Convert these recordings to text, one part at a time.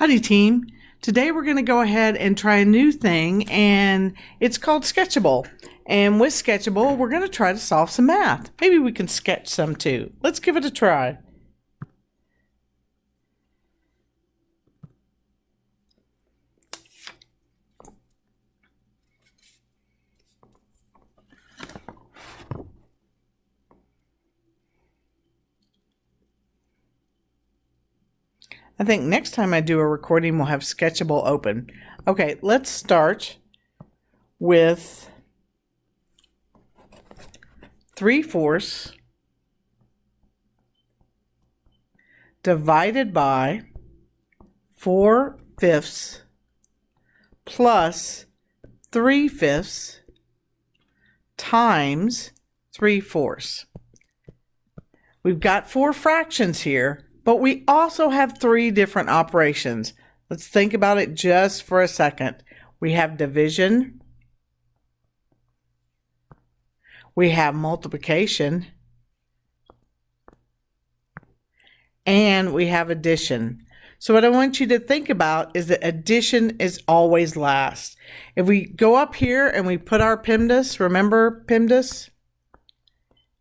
Howdy team. Today we're going to go ahead and try a new thing, and it's called Sketchable. And with Sketchable, we're going to try to solve some math. Maybe we can sketch some too. Let's give it a try. I think next time I do a recording, we'll have Sketchable open. Okay, let's start with 3/4 divided by 4/5 plus 3/5 times 3/4. We've got 4 fractions here, but we also have 3 different operations. Let's think about it just for a second. We have division, we have multiplication, and we have addition. So what I want you to think about is that addition is always last. If we go up here and we put our PEMDAS, remember PEMDAS?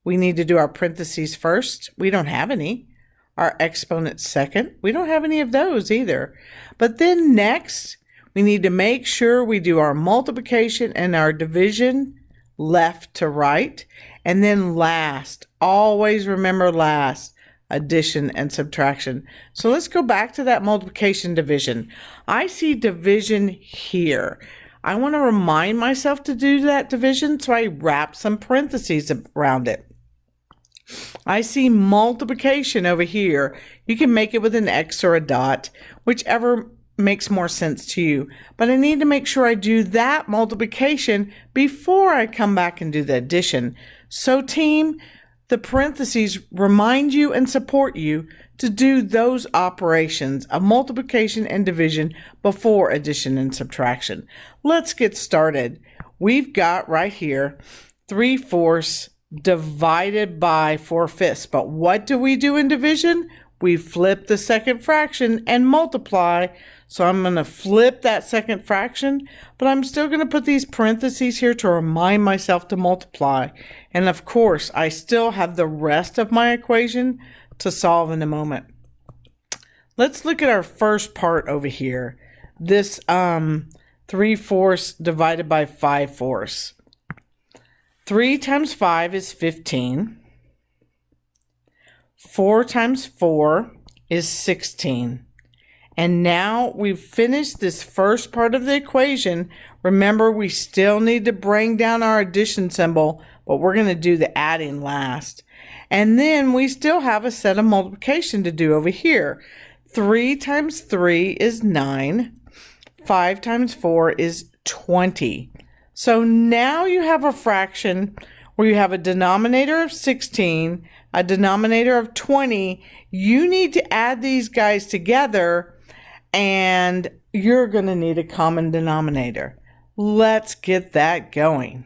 We need to do our parentheses first. We don't have any. Our exponents second. We don't have any of those either. But then next, we need to make sure we do our multiplication and our division left to right. And then last, always remember last, addition and subtraction. So let's go back to that multiplication division. I see division here. I want to remind myself to do that division, so I wrap some parentheses around it. I see multiplication over here. You can make it with an X or a dot, whichever makes more sense to you. But I need to make sure I do that multiplication before I come back and do the addition. So team, the parentheses remind you and support you to do those operations of multiplication and division before addition and subtraction. Let's get started. We've got right here 3/4 divided by 4/5. But what do we do in division? We flip the second fraction and multiply. So I'm going to flip that second fraction, but I'm still going to put these parentheses here to remind myself to multiply. And of course, I still have the rest of my equation to solve in a moment. Let's look at our first part over here. This 3/4 divided by 5/4. 3 times 5 is 15. 4 times 4 is 16. And now we've finished this first part of the equation. Remember, we still need to bring down our addition symbol, but we're going to do the adding last. And then we still have a set of multiplication to do over here. 3 times 3 is 9. 5 times 4 is 20. So now you have a fraction where you have a denominator of 16, a denominator of 20. You need to add these guys together, and you're going to need a common denominator. Let's get that going.